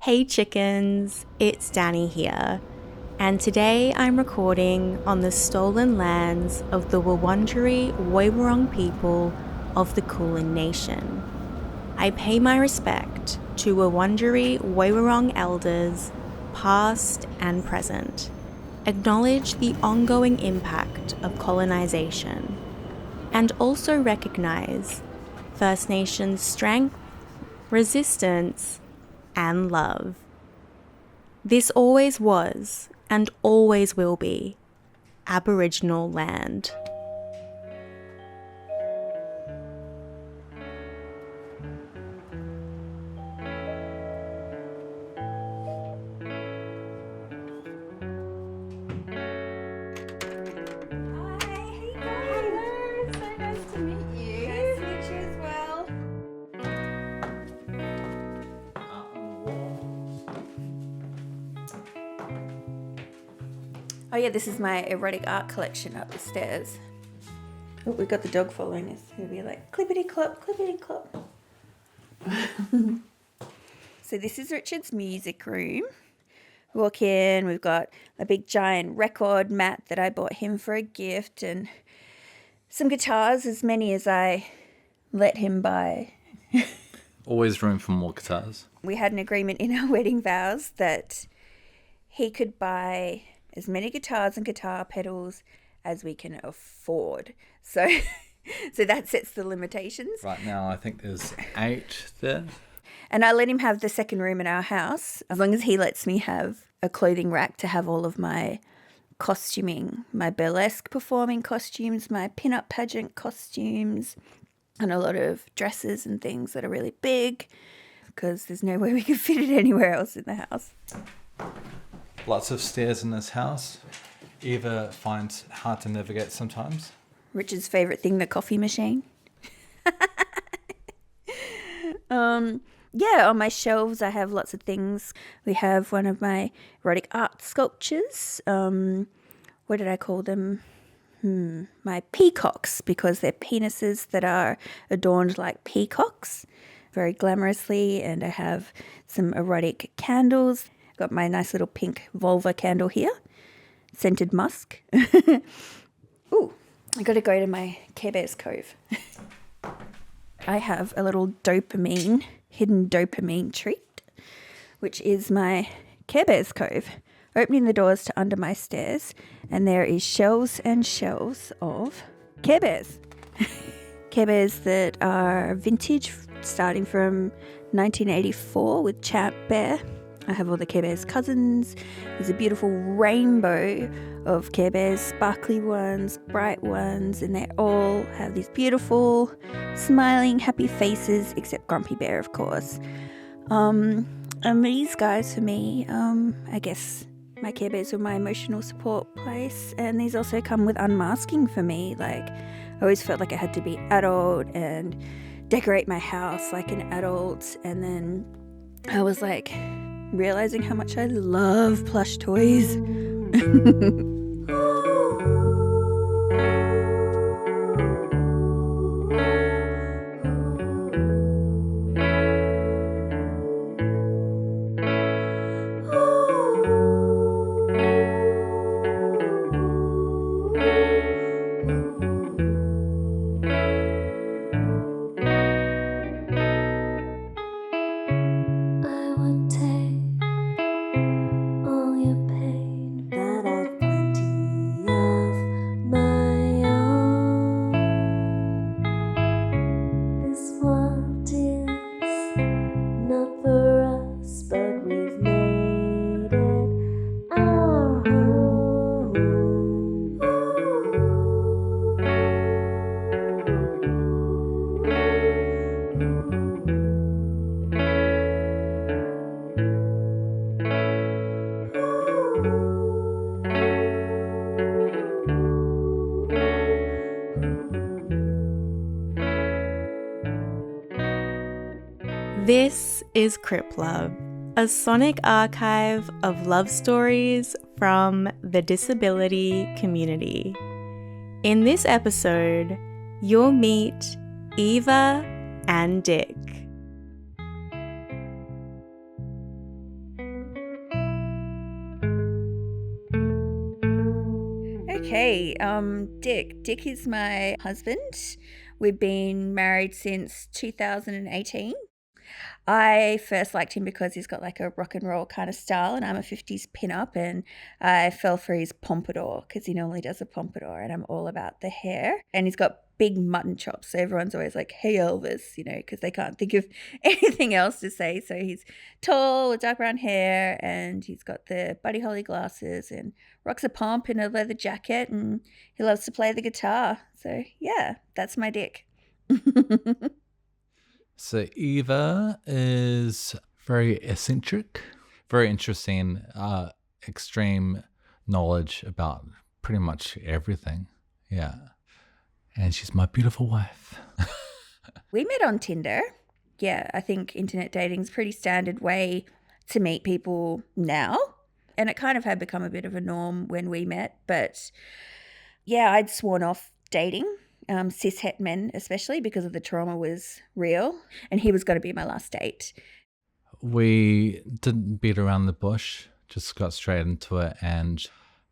Hey chickens, it's Danny here, and today I'm recording on the stolen lands of the Wurundjeri Woiwurrung people of the Kulin Nation. I pay my respect to Wurundjeri Woiwurrung elders, past and present, acknowledge the ongoing impact of colonization, and also recognize First Nations strength, resistance, and love. This always was and always will be Aboriginal land. Oh yeah, this is my erotic art collection up the stairs. Oh, we've got the dog following us. He'll be like, clippity clop, clippity clop. So this is Richard's music room. Walk in, we've got a big giant record mat that I bought him for a gift and some guitars, as many as I let him buy. Always room for more guitars. We had an agreement in our wedding vows that he could buy as many guitars and guitar pedals as we can afford. So that sets the limitations. Right now, I think there's 8 there. And I let him have the second room in our house, as long as he lets me have a clothing rack to have all of my costuming, my burlesque performing costumes, my pin-up pageant costumes, and a lot of dresses and things that are really big, because there's no way we could fit it anywhere else in the house. Lots of stairs in this house. Eva finds it hard to navigate sometimes. Richard's favourite thing, the coffee machine. Yeah, on my shelves I have lots of things. We have one of my erotic art sculptures. What did I call them? My peacocks, because they're penises that are adorned like peacocks, very glamorously. And I have some erotic candles. Got my nice little pink vulva candle here, scented musk. Ooh, I got to go to my Care Bears Cove. I have a little hidden dopamine treat, which is my Care Bears Cove. Opening the doors to under my stairs, and there is shelves and shelves of Care Bears. Care Bears that are vintage, starting from 1984 with Champ Bear. I have all the Care Bears cousins. There's a beautiful rainbow of Care Bears, sparkly ones, bright ones, and they all have these beautiful, smiling, happy faces, except Grumpy Bear, of course. And these guys, for me, I guess my Care Bears were my emotional support place, and these also come with unmasking for me. Like, I always felt like I had to be adult and decorate my house like an adult, and then I was like realizing how much I love plush toys. This is Crip Love, a sonic archive of love stories from the disability community. In this episode, you'll meet Eva and Dick. Okay, Dick. Dick is my husband. We've been married since 2018. I first liked him because he's got like a rock and roll kind of style, and I'm a 50s pinup, and I fell for his pompadour because he normally does a pompadour, and I'm all about the hair. And he's got big mutton chops, so everyone's always like, "Hey Elvis," because they can't think of anything else to say. So he's tall with dark brown hair, and he's got the Buddy Holly glasses, and rocks a pomp in a leather jacket, and he loves to play the guitar. So yeah, that's my Dick. So Eva is very eccentric, very interesting, extreme knowledge about pretty much everything. Yeah. And she's my beautiful wife. We met on Tinder. Yeah, I think internet dating's a pretty standard way to meet people now. And it kind of had become a bit of a norm when we met. But yeah, I'd sworn off dating, cis-het men especially, because of the trauma was real. And he was going to be my last date. We didn't beat around the bush, just got straight into it and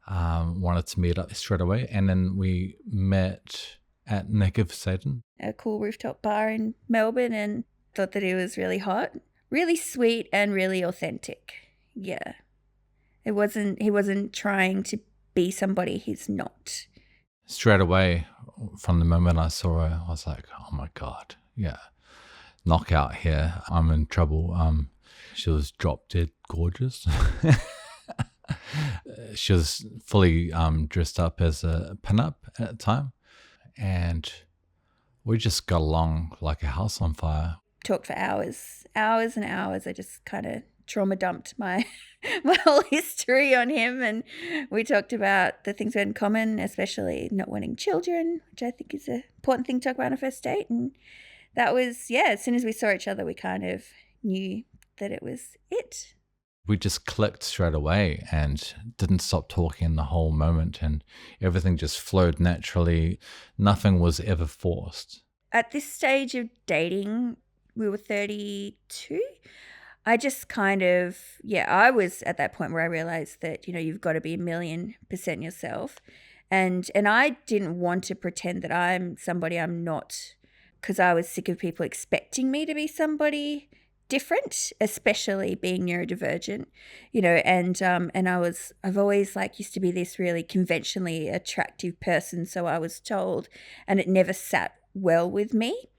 wanted to meet up straight away. And then we met at Neck of Satan, a cool rooftop bar in Melbourne, and thought that he was really hot, really sweet, and really authentic. Yeah. He wasn't trying to be somebody he's not. Straight away, from the moment I saw her, I was like, oh my God, yeah, knockout here. I'm in trouble. She was drop dead gorgeous. She was fully dressed up as a pinup at the time. And we just got along like a house on fire. Talked for hours and hours. I just kind of trauma dumped my whole history on him, and we talked about the things we had in common, especially not wanting children, which I think is an important thing to talk about on a first date. And that was, yeah, as soon as we saw each other, we kind of knew that it was it. We just clicked straight away and didn't stop talking the whole moment, and everything just flowed naturally. Nothing was ever forced. At this stage of dating, we were 32. I just kind of, I was at that point where I realized that, you've got to be 1,000,000% yourself. And I didn't want to pretend that I'm somebody I'm not, because I was sick of people expecting me to be somebody different, especially being neurodivergent, and I've always used to be this really conventionally attractive person, so I was told, and it never sat well with me.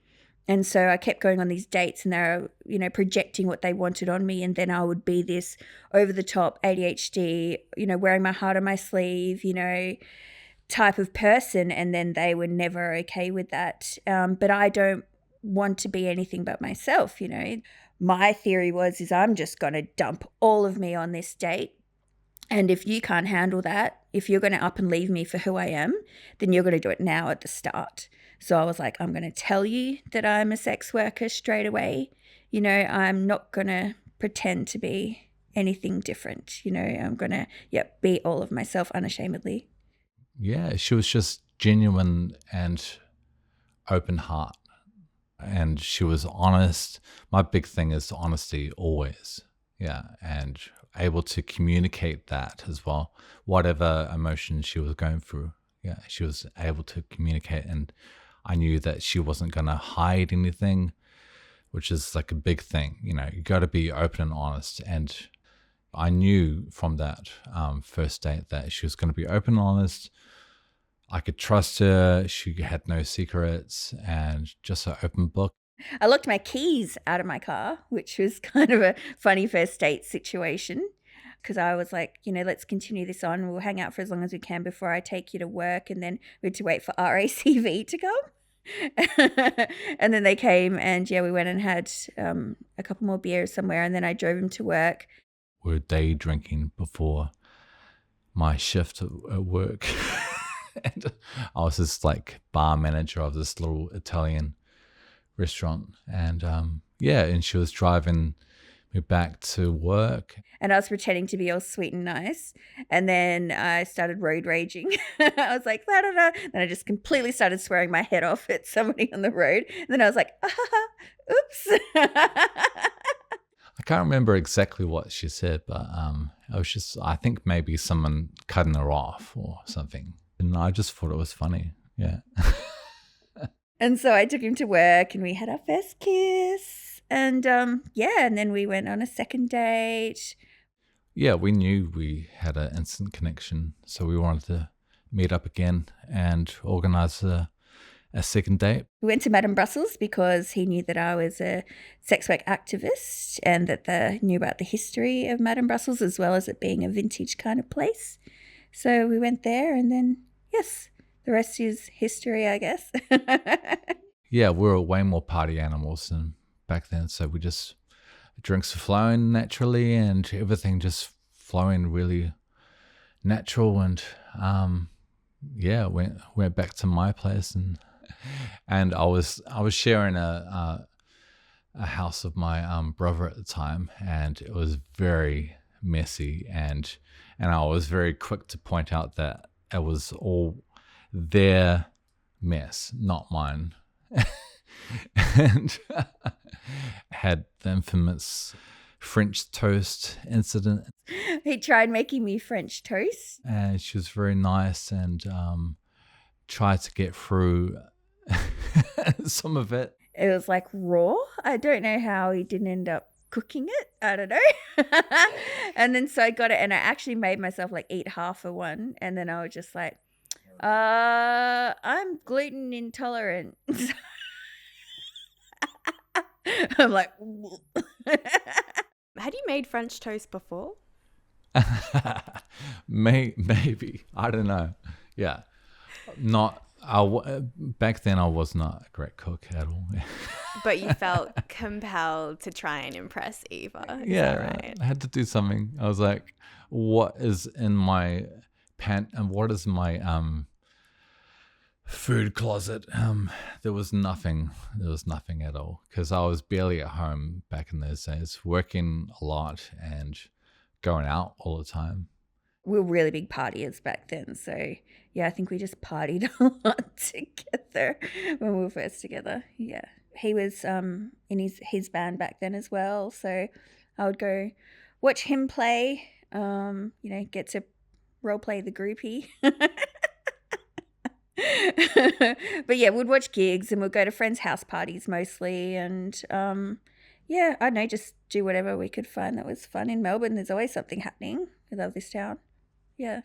And so I kept going on these dates, and they were, projecting what they wanted on me, and then I would be this over the top ADHD, wearing my heart on my sleeve, type of person, and then they were never okay with that. But I don't want to be anything but myself, My theory is I'm just going to dump all of me on this date. And if you can't handle that, if you're going to up and leave me for who I am, then you're going to do it now at the start. So I was like, I'm going to tell you that I'm a sex worker straight away. I'm not going to pretend to be anything different. I'm going to, be all of myself unashamedly. Yeah, she was just genuine and open heart. And she was honest. My big thing is honesty always. Yeah. And able to communicate that as well. Whatever emotion she was going through. Yeah. She was able to communicate. And I knew that she wasn't going to hide anything, which is like a big thing. You got to be open and honest. And I knew from that first date that she was going to be open and honest. I could trust her. She had no secrets and just an open book. I locked my keys out of my car, which was kind of a funny first date situation, because I was like, let's continue this on. We'll hang out for as long as we can before I take you to work. And then we had to wait for RACV to come. And then they came, and we went and had a couple more beers somewhere. And then I drove him to work. We were day drinking before my shift at work. And I was this bar manager of this little Italian restaurant. And and she was driving me back to work. And I was pretending to be all sweet and nice. And then I started road raging. I was like, da, da, da. Then I just completely started swearing my head off at somebody on the road. And then I was like, oops. I can't remember exactly what she said, but I think maybe someone cutting her off or something. And I just thought it was funny. Yeah. And so I took him to work and we had our first kiss. And and then we went on a second date. Yeah, we knew we had an instant connection. So we wanted to meet up again and organize a second date. We went to Madame Brussels because he knew that I was a sex work activist and that they knew about the history of Madame Brussels as well as it being a vintage kind of place. So we went there and then, yes, the rest is history, I guess. Yeah, we were way more party animals than back then. So we just, drinks were flowing naturally and everything just flowing really natural. And went back to my place and I was sharing a house of my brother at the time, and it was very messy, and I was very quick to point out that it was all their mess, not mine. And had the infamous French toast incident. He tried making me French toast. And she was very nice and tried to get through some of it. It was like raw. I don't know how he didn't end up cooking it. I don't know. And then so I got it and I actually made myself like eat half of one. And then I was just like, I'm gluten intolerant. I'm like, Had you made French toast before? Maybe. I don't know. Yeah. Back then I was not a great cook at all. But you felt compelled to try and impress Eva. Is Yeah, that right? I had to do something. I was like, what is in my pant and what is my food closet? There was nothing at all because I was barely at home back in those days, working a lot and going out all the time. We were really big partiers back then. So yeah, I think we just partied a lot together when we were first together. Yeah. He was in his band back then as well. So I would go watch him play, get to role play the groupie. But yeah, we'd watch gigs and we'd go to friends' house parties mostly. And I don't know, just do whatever we could find that was fun in Melbourne. There's always something happening. I love this town. Yeah.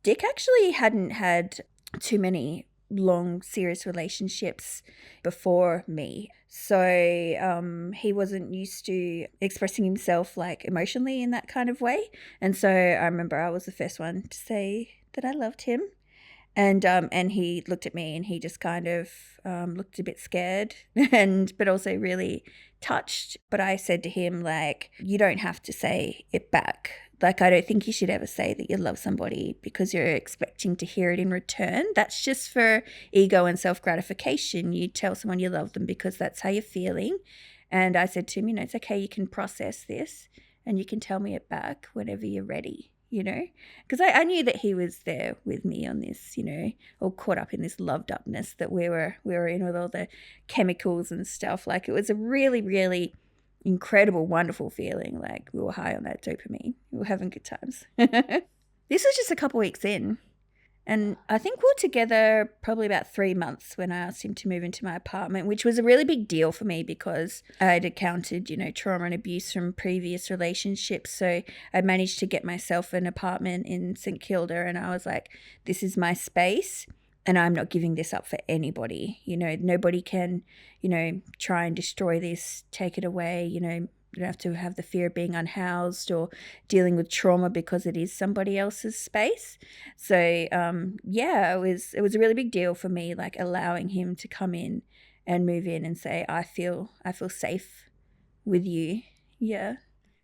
Dick actually hadn't had too many long, serious relationships before me. So he wasn't used to expressing himself like emotionally in that kind of way. And so I remember I was the first one to say that I loved him. And he looked at me and he just kind of looked a bit scared but also really touched. But I said to him, like, you don't have to say it back. Like, I don't think you should ever say that you love somebody because you're expecting to hear it in return. That's just for ego and self-gratification. You tell someone you love them because that's how you're feeling. And I said to him, it's okay, you can process this and you can tell me it back whenever you're ready. Because I knew that he was there with me on this, all caught up in this loved upness that we were in with all the chemicals and stuff. Like, it was a really, really incredible, wonderful feeling. Like, we were high on that dopamine. We were having good times. This was just a couple weeks in. And I think we were together probably about 3 months when I asked him to move into my apartment, which was a really big deal for me because I had encountered, trauma and abuse from previous relationships. So I managed to get myself an apartment in St. Kilda and I was like, this is my space and I'm not giving this up for anybody. Nobody can, try and destroy this, take it away, You don't have to have the fear of being unhoused or dealing with trauma because it is somebody else's space. So, it was a really big deal for me, like allowing him to come in and move in and say, I feel safe with you. Yeah.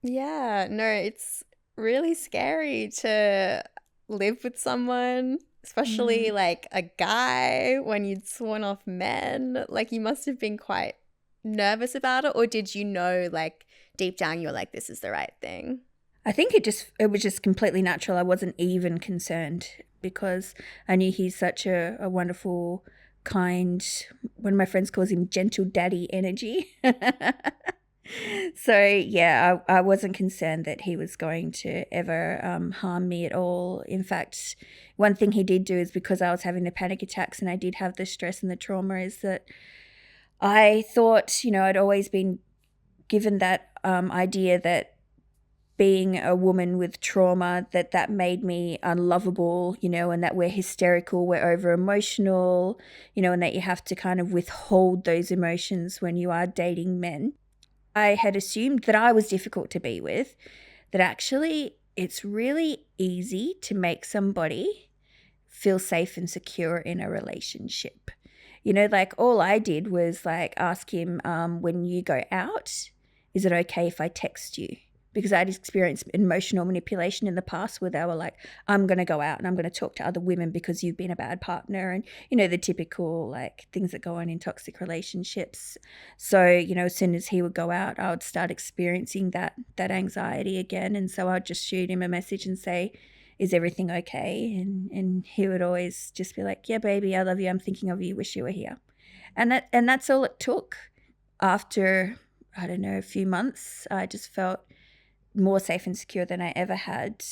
Yeah, no, it's really scary to live with someone, especially like a guy when you'd sworn off men. Like, you must have been quite nervous about it, or did you know, like, deep down you were like, this is the right thing? I think it was just completely natural. I wasn't even concerned because I knew he's such a wonderful, kind, one of my friends calls him gentle daddy energy. So yeah, I wasn't concerned that he was going to ever harm me at all. In fact, one thing he did do is, because I was having the panic attacks and I did have the stress and the trauma, is that I thought, I'd always been given that idea that being a woman with trauma, that made me unlovable, and that we're hysterical, we're over emotional, and that you have to kind of withhold those emotions when you are dating men. I had assumed that I was difficult to be with, that actually it's really easy to make somebody feel safe and secure in a relationship. Like all I did was like ask him, when you go out, is it okay if I text you? Because I'd experienced emotional manipulation in the past where they were like, I'm going to go out and I'm going to talk to other women because you've been a bad partner. And, the typical like things that go on in toxic relationships. So, as soon as he would go out, I would start experiencing that anxiety again. And so I'd just shoot him a message and say, is everything okay? And he would always just be like, yeah, baby, I love you. I'm thinking of you. Wish you were here. And that's all it took. After, I don't know, a few months, I just felt more safe and secure than I ever had.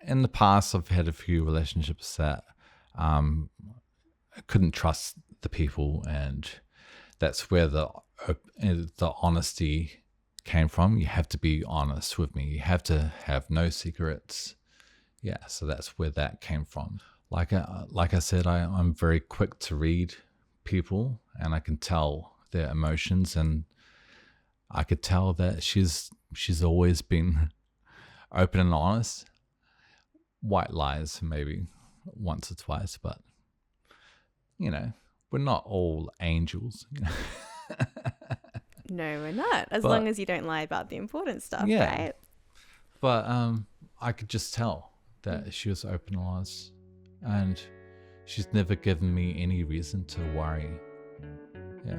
In the past, I've had a few relationships that I couldn't trust the people, and that's where the honesty came from. You have to be honest with me. You have to have no secrets. Yeah, so that's where that came from. Like I said, I'm very quick to read people, and I can tell their emotions, and I could tell that she's always been open and honest. White lies maybe once or twice, but we're not all angels. No, we're not. As long as you don't lie about the important stuff, yeah, right? But I could just tell that she was open and honest, and she's never given me any reason to worry. Yeah.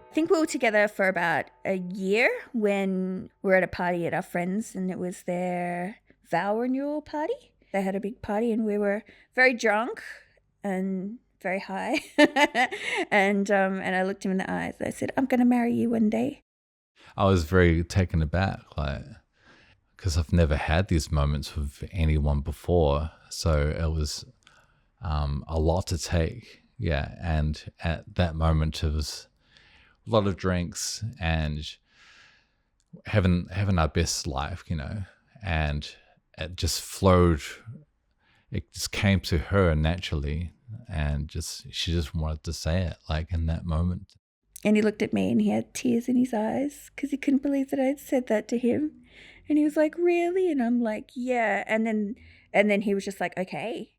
I think we were together for about a year when we were at a party at our friends, and it was their vow renewal party. They had a big party and we were very drunk and very high. and I looked him in the eyes and I said, I'm going to marry you one day. I was very taken aback, because I've never had these moments with anyone before. So it was a lot to take. Yeah. And at that moment, it was a lot of drinks and having our best life, and it just flowed. It just came to her naturally, and she just wanted to say it like in that moment. And he looked at me and he had tears in his eyes because he couldn't believe that I'd said that to him. And he was like, really? And I'm like, yeah. And then he was just like, okay.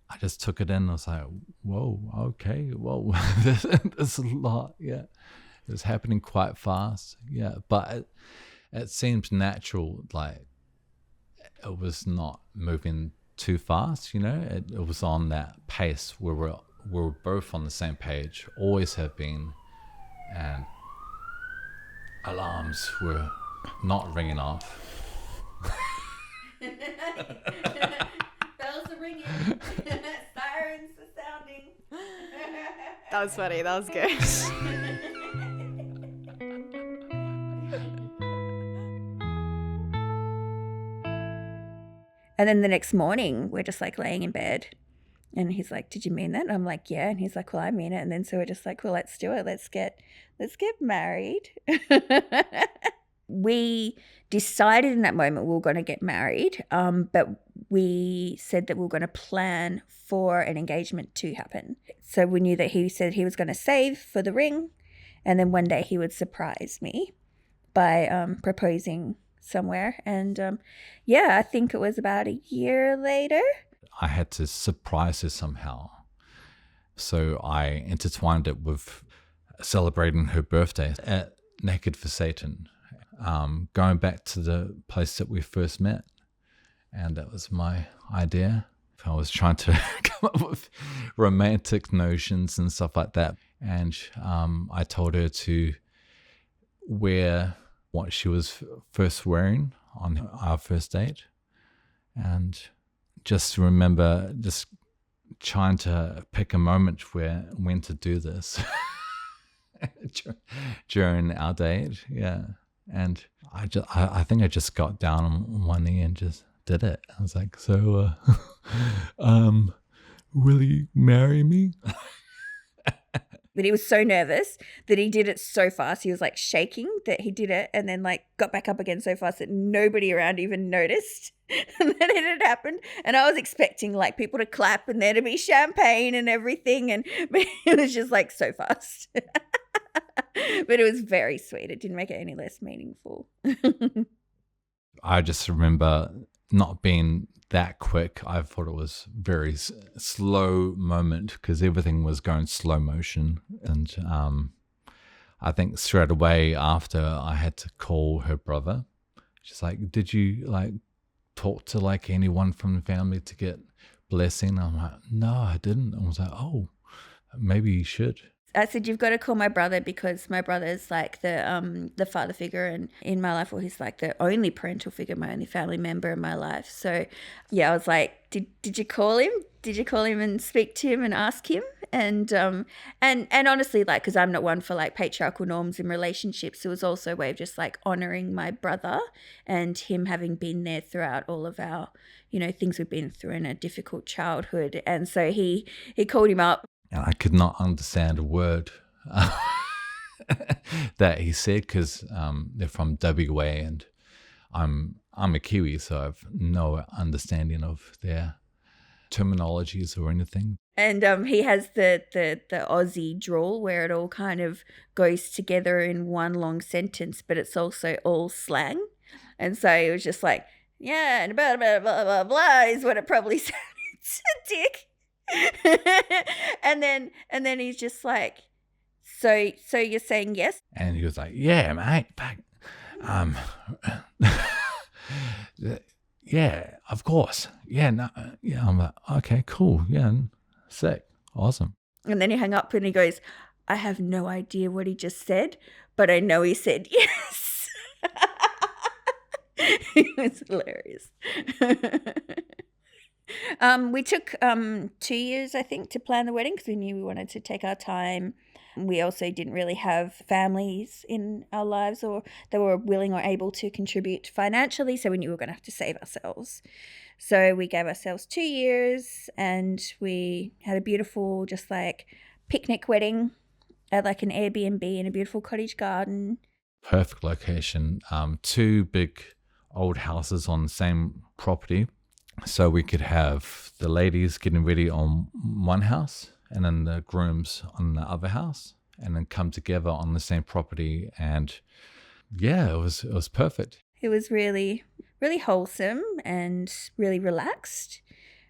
I just took it in. I was like, whoa, okay, whoa, there's a lot. Yeah. It was happening quite fast. Yeah. But it seemed natural. Like it was not moving too fast, it was on that pace where we're both on the same page, always have been. And alarms were not ringing off. Bells are ringing. Sirens are sounding. That was funny. That was good. And then the next morning, we're just like laying in bed. And he's like, did you mean that? And I'm like, yeah. And he's like, well, I mean it. And then so we're just like, well, let's do it. Let's get married. We decided in that moment we were going to get married, but we said that we were going to plan for an engagement to happen. So we knew that he said he was going to save for the ring, and then one day he would surprise me by proposing somewhere. And I think it was about a year later. I had to surprise her somehow. So I intertwined it with celebrating her birthday at Naked for Satan, going back to the place that we first met. And that was my idea. I was trying to come up with romantic notions and stuff like that. And I told her to wear what she was first wearing on our first date. And just remember just trying to pick a moment when to do this during our date. Yeah. And I think I just got down on one knee and just did it. I was like, so, will you marry me? But he was so nervous that he did it so fast. He was like shaking that he did it, and then like got back up again so fast that nobody around even noticed and then it had happened. And I was expecting like people to clap and there to be champagne and everything. And it was just like so fast. But it was very sweet. It didn't make it any less meaningful. I just remember not being that quick. I thought it was very slow moment because everything was going slow motion. And I think straight away after I had to call her brother. She's like, did you like talk to like anyone from the family to get blessing? I'm like, no, I didn't. I was like, oh, maybe you should. I said, you've got to call my brother because my brother's like the father figure in my life, or he's like the only parental figure, my only family member in my life. So yeah, I was like, did you call him? Did you call him and speak to him and ask him? And honestly, like, because I'm not one for like patriarchal norms in relationships, it was also a way of just like honoring my brother and him having been there throughout all of our, things we've been through in a difficult childhood. And so he called him up. And I could not understand a word that he said because they're from WA and I'm a Kiwi, so I have no understanding of their terminologies or anything. And he has the Aussie drawl where it all kind of goes together in one long sentence, but it's also all slang. And so it was just like, yeah, and blah, blah, blah, blah, blah is what it probably sounded to Dick. and then he's just like, so you're saying yes? And he was like, yeah, mate, yeah, of course, yeah, no, yeah. I'm like, okay, cool, yeah, sick, awesome. And then he hung up and he goes, I have no idea what he just said, but I know he said yes. It was hilarious. We took 2 years, I think, to plan the wedding because we knew we wanted to take our time. We also didn't really have families in our lives or that were willing or able to contribute financially, so we knew we were going to have to save ourselves. So we gave ourselves 2 years and we had a beautiful, just like picnic wedding at like an Airbnb in a beautiful cottage garden. Perfect location. 2 big old houses on the same property. So we could have the ladies getting ready on one house and then the grooms on the other house and then come together on the same property. And yeah, it was perfect. It was really, really wholesome and really relaxed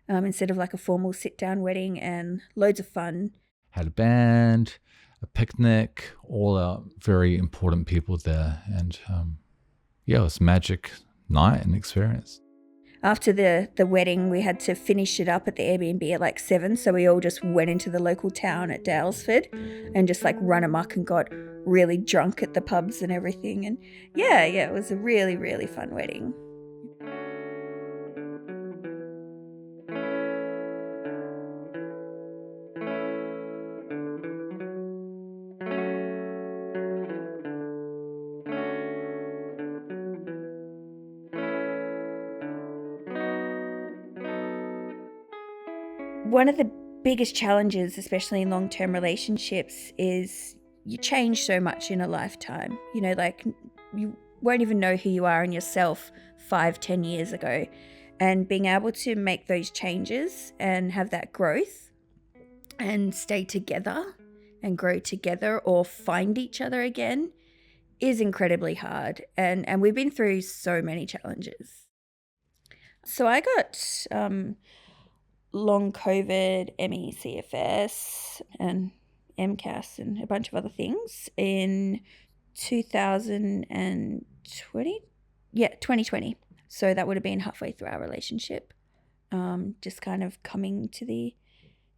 instead of like a formal sit-down wedding, and loads of fun. Had a band, a picnic, all our very important people there. And yeah, it was a magic night and experience. After the wedding, we had to finish it up at the Airbnb at like 7. So we all just went into the local town at Dalesford and just like run amok and got really drunk at the pubs and everything. And yeah, it was a really, really fun wedding. One of the biggest challenges, especially in long-term relationships, is you change so much in a lifetime. Like you won't even know who you are in yourself 5-10 years ago. And being able to make those changes and have that growth and stay together and grow together or find each other again is incredibly hard. And we've been through so many challenges. So I got long COVID, ME/CFS, and MCAS, and a bunch of other things in 2020. Yeah, 2020. So that would have been halfway through our relationship, just kind of coming to the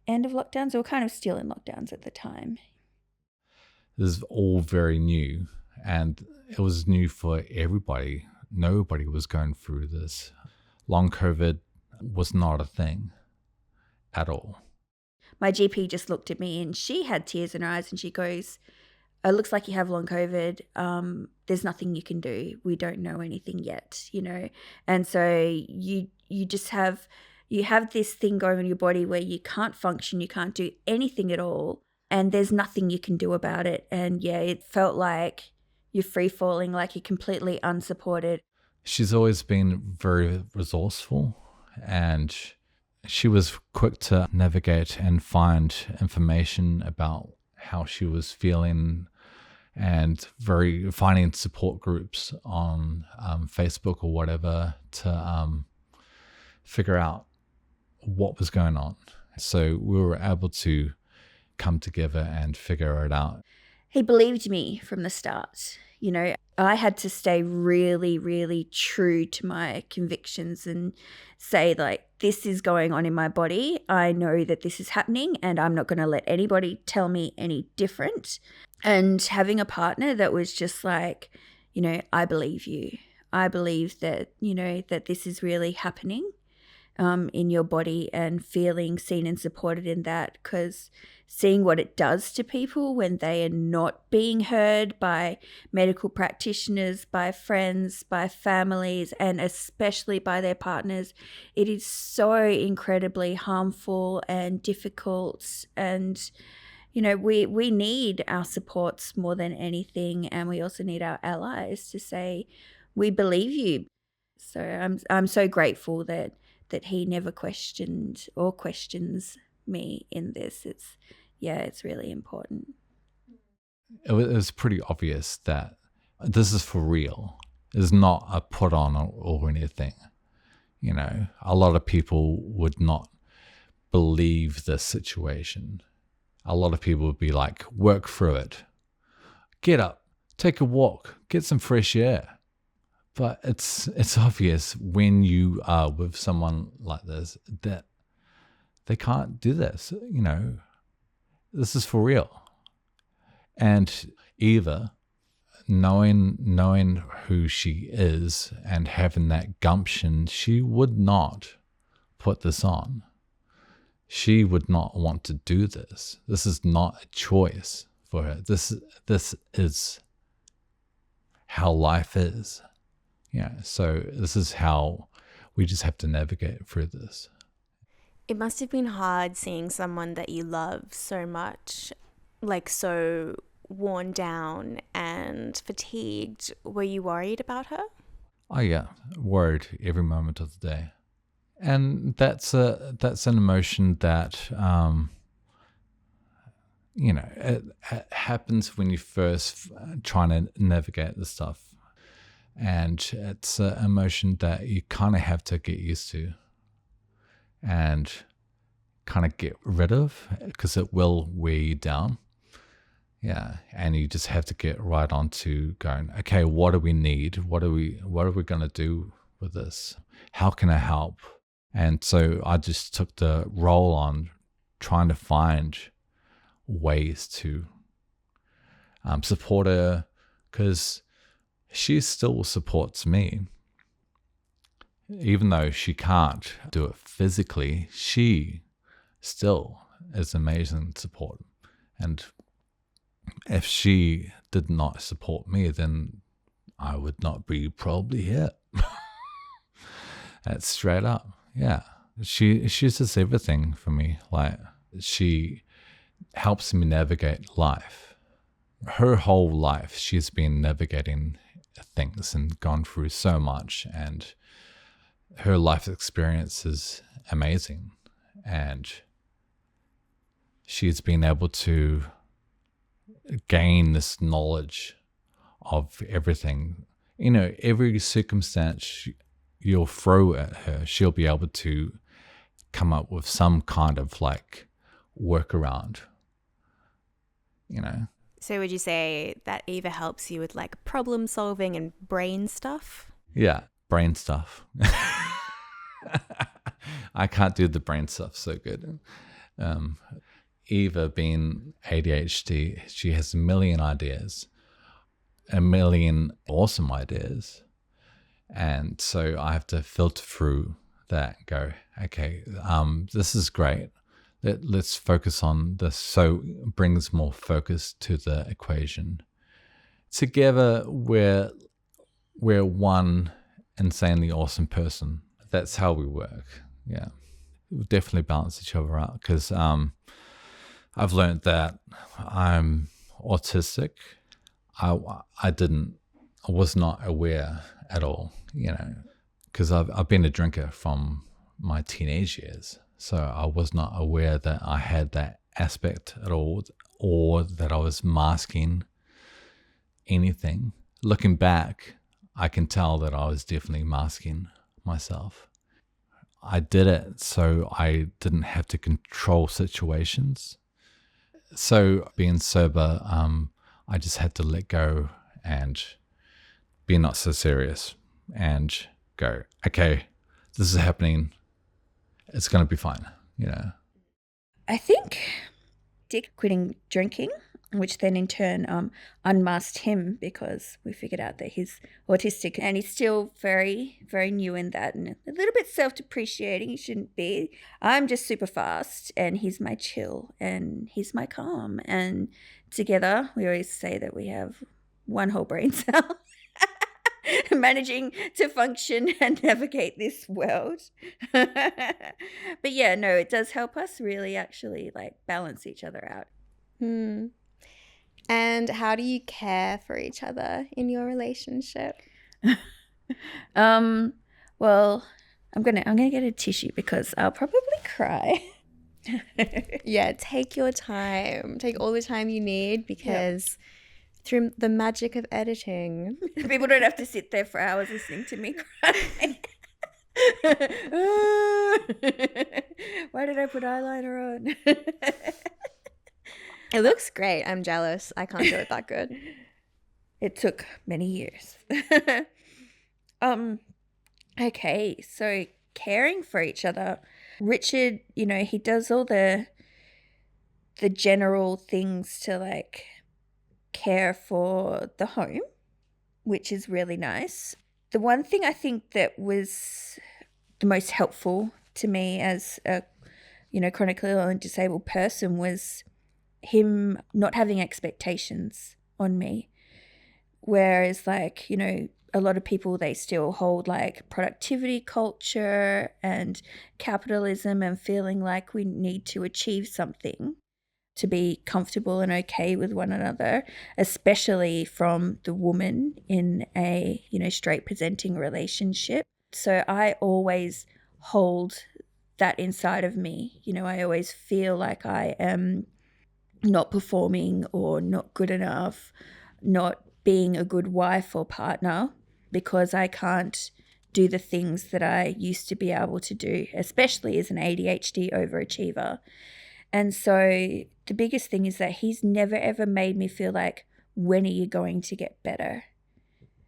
end of lockdowns, or kind of still in lockdowns at the time. This is all very new, And it was new for everybody. Nobody was going through this. Long COVID was not a thing at all. My GP just looked at me and she had tears in her eyes and she goes, "It looks like you have long COVID. There's nothing you can do. We don't know anything yet, you know." And so you just have this thing going on in your body where you can't function, you can't do anything at all, and there's nothing you can do about it. And yeah, it felt like you're free falling, like you're completely unsupported. She's always been very resourceful, and she was quick to navigate and find information about how she was feeling, and finding support groups on Facebook or whatever to figure out what was going on. So we were able to come together and figure it out. He believed me from the start. You know, I had to stay really, really true to my convictions and say, like, this is going on in my body. I know that this is happening and I'm not going to let anybody tell me any different. And having a partner that was just like, you know, I believe you. I believe that, you know, that this is really happening in your body, and feeling seen and supported in that, because seeing what it does to people when they are not being heard by medical practitioners, by friends, by families, and especially by their partners, it is so incredibly harmful and difficult. And you know, we need our supports more than anything, and we also need our allies to say, we believe you. So I'm so grateful that he never questioned or questions me in this. It's really important. It was pretty obvious that this is for real. It's not a put on or anything. You know, a lot of people would not believe this situation. A lot of people would be like, work through it. Get up, take a walk, get some fresh air. But it's obvious when you are with someone like this that they can't do this. You know, this is for real. And Eva, knowing who she is and having that gumption, she would not put this on. She would not want to do this. This is not a choice for her. This is how life is. Yeah, so this is how we just have to navigate through this. It must have been hard seeing someone that you love so much, like so worn down and fatigued. Were you worried about her? Oh yeah, worried every moment of the day. And that's an emotion that you know, it happens when you first trying to navigate the stuff. And it's an emotion that you kind of have to get used to and kind of get rid of, because it will wear you down. Yeah, and you just have to get right on to going, okay, what do we need? What are we going to do with this? How can I help? And so I just took the role on trying to find ways to support her, because she still supports me. Even though she can't do it physically, she still is amazing support. And if she did not support me, then I would not be probably here. That's straight up. Yeah. She's just everything for me. Like, she helps me navigate life. Her whole life, she's been navigating things and gone through so much, and her life experience is amazing, and she's been able to gain this knowledge of everything. You know, every circumstance you'll throw at her, she'll be able to come up with some kind of like workaround, you know. So would you say that Eva helps you with like problem solving and brain stuff? Yeah, brain stuff. I can't do the brain stuff so good. Eva, being ADHD, she has a million ideas. a million awesome ideas. And so I have to filter through that and go, okay, this is great. Let's focus on this. So it brings more focus to the equation. Together, we're one insanely awesome person. That's how we work. Yeah. We definitely balance each other out because I've learned that I'm autistic. I was not aware at all, because I've been a drinker from my teenage years. So I was not aware that I had that aspect at all, or that I was masking anything. Looking back, I can tell that I was definitely masking myself. I did it so I didn't have to control situations. So being sober, I just had to let go and be not so serious and go, okay, this is happening. It's going to be fine, I think Dick quitting drinking, which then in turn unmasked him because we figured out that he's autistic and he's still very, very new in that and a little bit self-depreciating. He shouldn't be. I'm just super fast and he's my chill and he's my calm. And together we always say that we have one whole brain cell managing to function and navigate this world. But yeah, no, it does help us really actually balance each other out. And how do you care for each other in your relationship? Well, I'm gonna get a tissue because I'll probably cry. Yeah, take your time. Take all the time you need because through the magic of editing, people don't have to sit there for hours listening to me cry. Why did I put eyeliner on? it looks great. I'm jealous. I can't do it that good. It took many years. Okay, so caring for each other. Richard, he does all the general things to care for the home, which is really nice. The one thing I think that was the most helpful to me as a chronically ill and disabled person was him not having expectations on me. Whereas a lot of people, they still hold productivity culture and capitalism and feeling like we need to achieve something to be comfortable and okay with one another, especially from the woman in a, straight presenting relationship. So I always hold that inside of me. I always feel like I am not performing or not good enough, not being a good wife or partner because I can't do the things that I used to be able to do, especially as an ADHD overachiever. And so the biggest thing is that he's never ever made me feel like, when are you going to get better?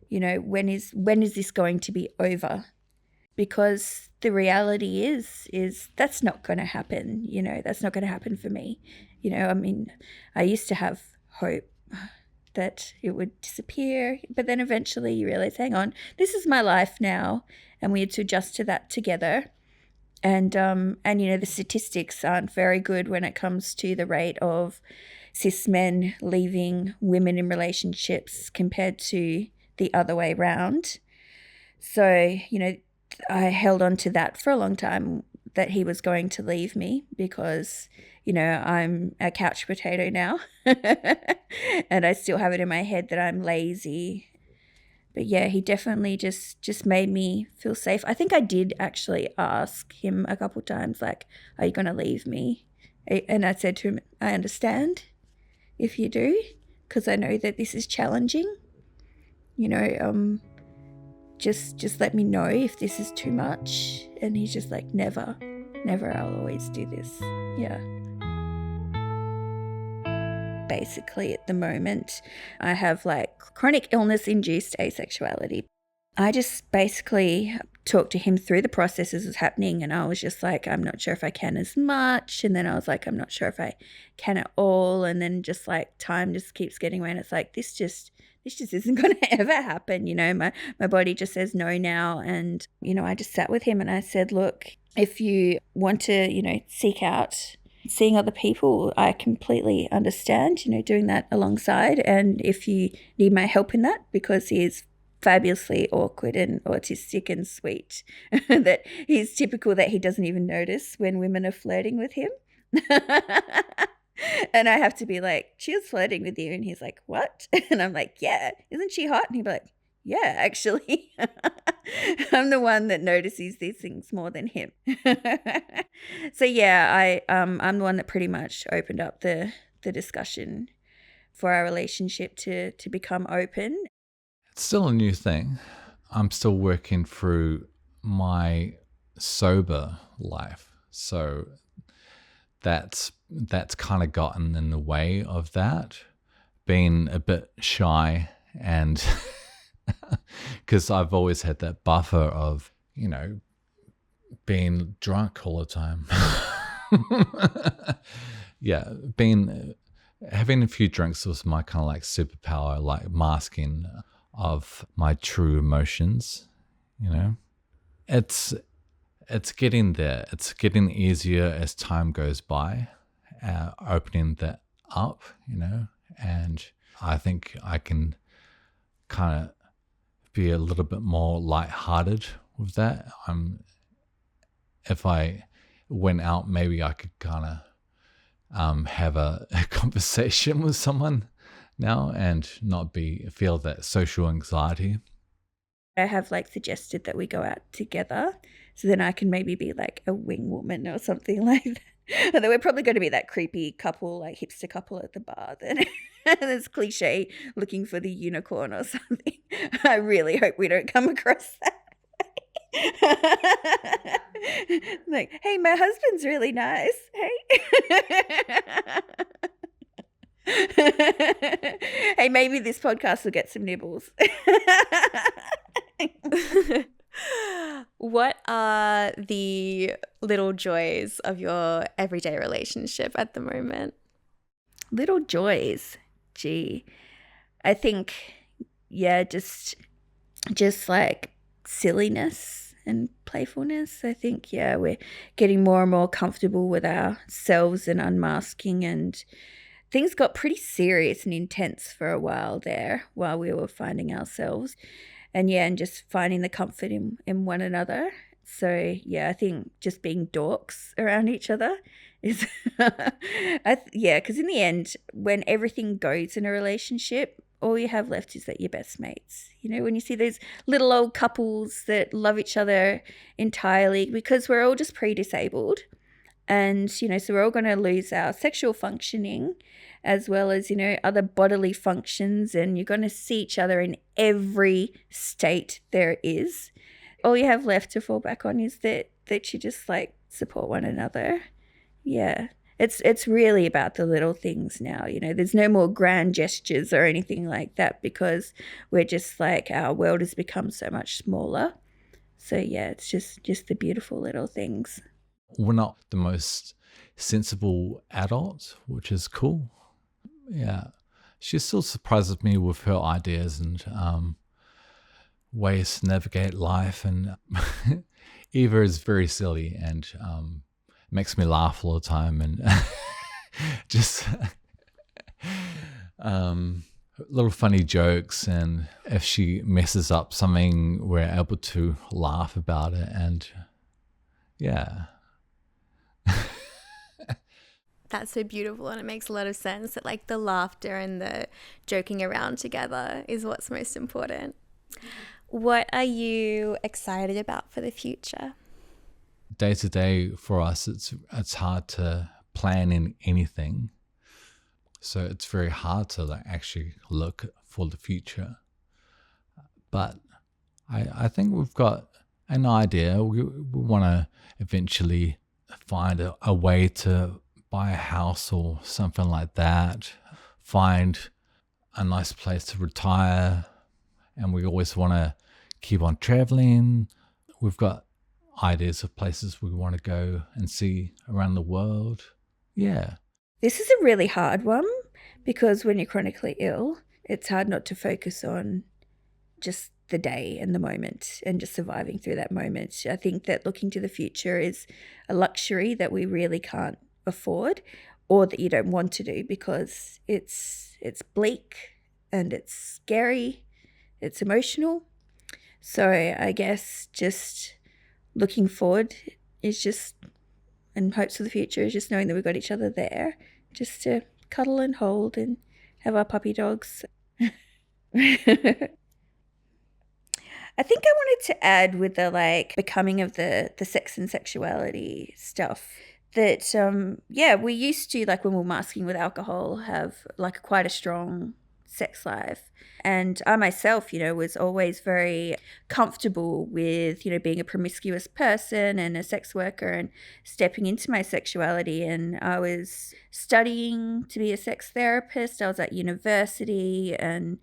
When is this going to be over? Because the reality is that's not going to happen. That's not going to happen for me. I used to have hope that it would disappear, but then eventually you realize, hang on, this is my life now, and we had to adjust to that together. And the statistics aren't very good when it comes to the rate of cis men leaving women in relationships compared to the other way around. So, I held on to that for a long time, that he was going to leave me because, I'm a couch potato now and I still have it in my head that I'm lazy. But yeah, he definitely just made me feel safe. I think I did actually ask him a couple times, are you going to leave me? And I said to him, I understand if you do, because I know that this is challenging. Just let me know if this is too much. And he's just like, never, I'll always do this. Yeah. Basically, at the moment, I have chronic illness-induced asexuality. I just basically talked to him through the processes was happening, and I was just like, I'm not sure if I can as much. And then I was like, I'm not sure if I can at all. And then just time just keeps getting away, and it's like, this this just isn't going to ever happen. My body just says no now. And, I just sat with him and I said, look, if you want to, seek out seeing other people, I completely understand, doing that alongside. And if you need my help in that, because he is fabulously awkward and autistic and sweet, that he's typical that he doesn't even notice when women are flirting with him. And I have to be like, she was flirting with you. And he's like, what? And I'm like, yeah, isn't she hot? And he'd be like, yeah, actually. I'm the one that notices these things more than him. So yeah, I'm the one that pretty much opened up the discussion for our relationship to become open. It's still a new thing. I'm still working through my sober life. So that's kind of gotten in the way of that, being a bit shy, and because I've always had that buffer of, being drunk all the time. Yeah, having a few drinks was my kind of like superpower, like masking of my true emotions. It's getting there. It's getting easier as time goes by, opening that up, and I think I can kind of be a little bit more lighthearted with that. If I went out, maybe I could kind of have a conversation with someone now and not feel that social anxiety. I have suggested that we go out together, so then I can maybe be like a wing woman or something like that. And then we're probably going to be that creepy couple, like hipster couple at the bar. Then it's cliche looking for the unicorn or something. I really hope we don't come across that. Like, hey, my husband's really nice. Hey. Hey, maybe this podcast will get some nibbles. What are the little joys of your everyday relationship at the moment? Little joys. Gee, I think, yeah, just like silliness and playfulness. I think, yeah, we're getting more and more comfortable with ourselves and unmasking, and things got pretty serious and intense for a while there while we were finding ourselves. And yeah, and just finding the comfort in one another. So yeah, I think just being dorks around each other is, because in the end, when everything goes in a relationship, all you have left is that you're best mates. When you see those little old couples that love each other entirely, because we're all just pre-disabled. And, so we're all going to lose our sexual functioning as well as, other bodily functions. And you're going to see each other in every state there is. All you have left to fall back on is that you just support one another. Yeah. It's really about the little things now. There's no more grand gestures or anything like that, because we're just our world has become so much smaller. So yeah, it's just the beautiful little things. We're not the most sensible adults, which is cool. Yeah. She still surprises me with her ideas and ways to navigate life. And Eva is very silly and makes me laugh all the time. And just little funny jokes. And if she messes up something, we're able to laugh about it. And yeah. That's so beautiful, and it makes a lot of sense that the laughter and the joking around together is what's most important. What are you excited about for the future? Day to day for us, it's hard to plan in anything. So it's very hard to actually look for the future. But I think we've got an idea. We want to eventually find a way to buy a house or something like that, find a nice place to retire, and we always want to keep on traveling. We've got ideas of places we want to go and see around the world. Yeah. This is a really hard one, because when you're chronically ill, it's hard not to focus on just the day and the moment and just surviving through that moment. I think that looking to the future is a luxury that we really can't afford, or that you don't want to do, because it's bleak and it's scary, it's emotional. So I guess just looking forward is just, and hopes for the future is just knowing that we've got each other there just to cuddle and hold and have our puppy dogs. I think I wanted to add with the like becoming of the sex and sexuality stuff that we used to, like when we were masking with alcohol, have like quite a strong sex life. And I myself, was always very comfortable with, being a promiscuous person and a sex worker and stepping into my sexuality. And I was studying to be a sex therapist. I was at university, and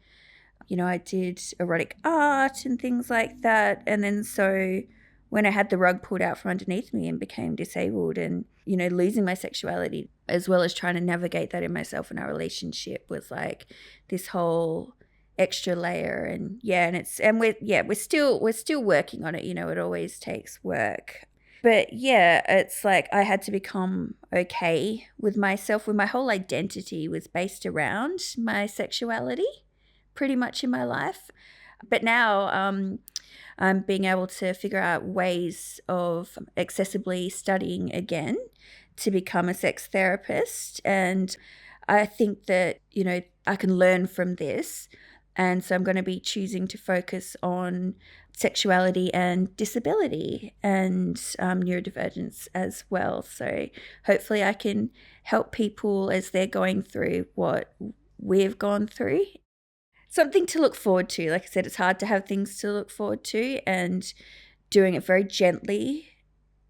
I did erotic art and things like that. And then so when I had the rug pulled out from underneath me and became disabled, and, losing my sexuality as well as trying to navigate that in myself and our relationship was like this whole extra layer. And we're still working on it. It always takes work. But yeah, it's like I had to become okay with myself, when my whole identity was based around my sexuality pretty much in my life. But now I'm being able to figure out ways of accessibly studying again to become a sex therapist. And I think that, I can learn from this. And so I'm going to be choosing to focus on sexuality and disability and neurodivergence as well. So hopefully I can help people as they're going through what we've gone through. Something to look forward to. Like I said, it's hard to have things to look forward to, and doing it very gently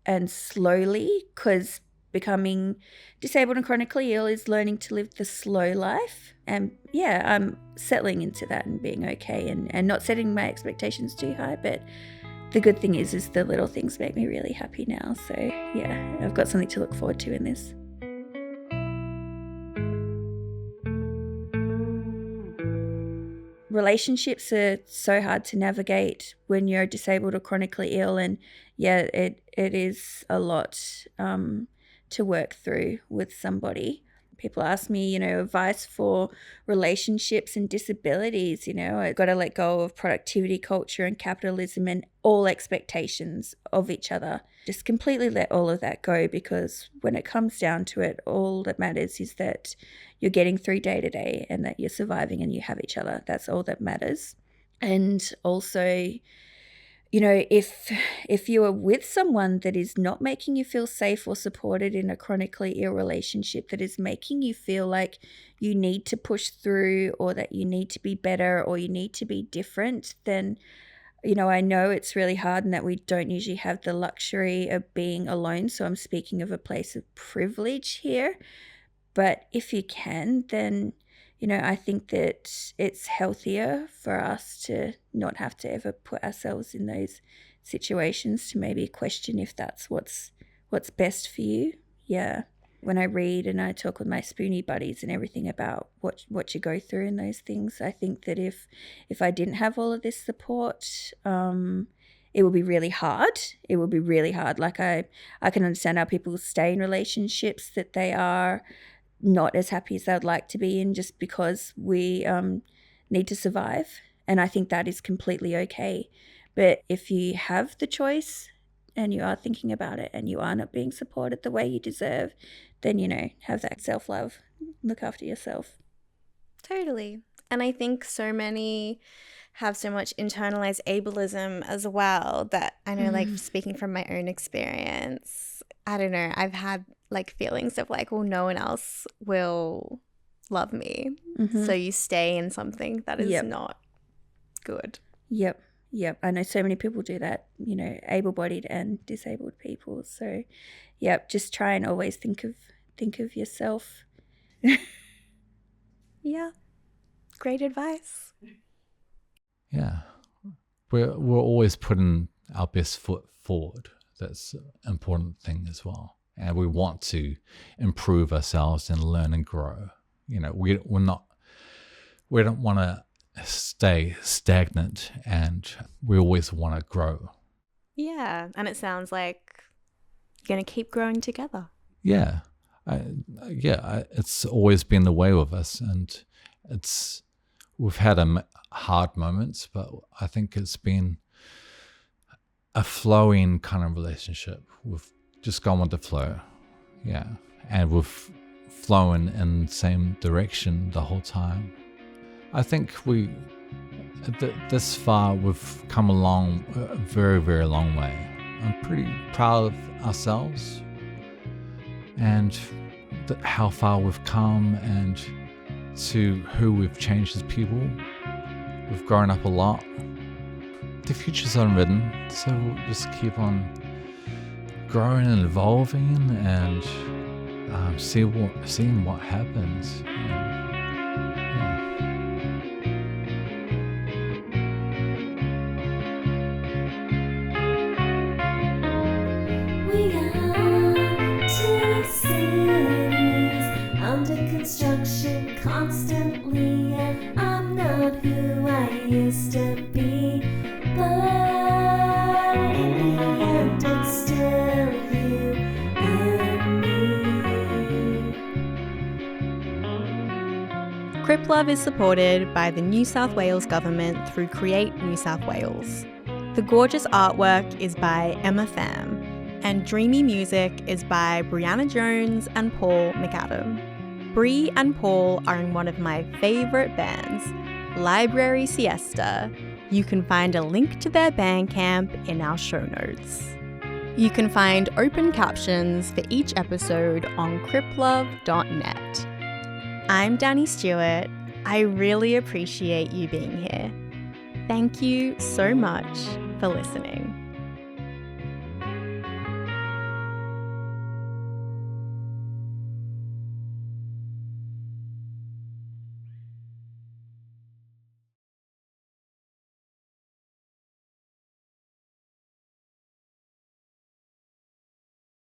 and slowly, because becoming disabled and chronically ill is learning to live the slow life. And yeah, I'm settling into that and being okay, and not setting my expectations too high. But the good thing is the little things make me really happy now. So yeah, I've got something to look forward to in this. Relationships are so hard to navigate when you're disabled or chronically ill, and yeah, it is a lot to work through with somebody. People ask me, advice for relationships and disabilities. I've got to let go of productivity culture and capitalism and all expectations of each other. Just completely let all of that go, because when it comes down to it, all that matters is that you're getting through day to day and that you're surviving and you have each other. That's all that matters. And also, if you are with someone that is not making you feel safe or supported in a chronically ill relationship, that is making you feel like you need to push through, or that you need to be better, or you need to be different, then, I know it's really hard, and that we don't usually have the luxury of being alone. So I'm speaking of a place of privilege here. But if you can, then, I think that it's healthier for us to not have to ever put ourselves in those situations, to maybe question if that's what's best for you. Yeah. When I read and I talk with my spoonie buddies and everything about what you go through in those things, I think that if I didn't have all of this support, it would be really hard. It would be really hard. Like I can understand how people stay in relationships that they are not as happy as they would like to be in, just because we need to survive. And I think that is completely okay. But if you have the choice and you are thinking about it and you are not being supported the way you deserve, then, have that self-love, look after yourself. Totally. And I think so many have so much internalized ableism as well, that I know, like speaking from my own experience, I don't know, I've had like feelings of like, well, no one else will love me. So you stay in something that is not good. Yep. I know so many people do that, able-bodied and disabled people. So just try and always think of yourself. Yeah. Great advice. Yeah. We're always putting our best foot forward. That's an important thing as well. And we want to improve ourselves and learn and grow. We're we don't want to stay stagnant, and we always want to grow. Yeah, and it sounds like you're going to keep growing together. Yeah. It's always been the way with us, and we've had hard moments, but I think it's been a flowing kind of relationship. We've just gone with the flow, yeah, and we've flown in the same direction the whole time. I think this far we've come along a very, very long way. I'm pretty proud of ourselves and how far we've come, and to who we've changed as people. We've grown up a lot. The future's unwritten, so we'll just keep on growing and evolving and seeing what happens. We are two cities under construction constantly, and I'm not who I used to be, but in the end it's still you and me. Crip Love is supported by the New South Wales Government through Create New South Wales. The gorgeous artwork is by Emma Pham, and dreamy music is by Brianna Jones and Paul McAdam. Brie and Paul are in one of my favourite bands, Library Siesta. You can find a link to their Bandcamp in our show notes. You can find open captions for each episode on criplove.net. I'm Danny Stewart. I really appreciate you being here. Thank you so much for listening.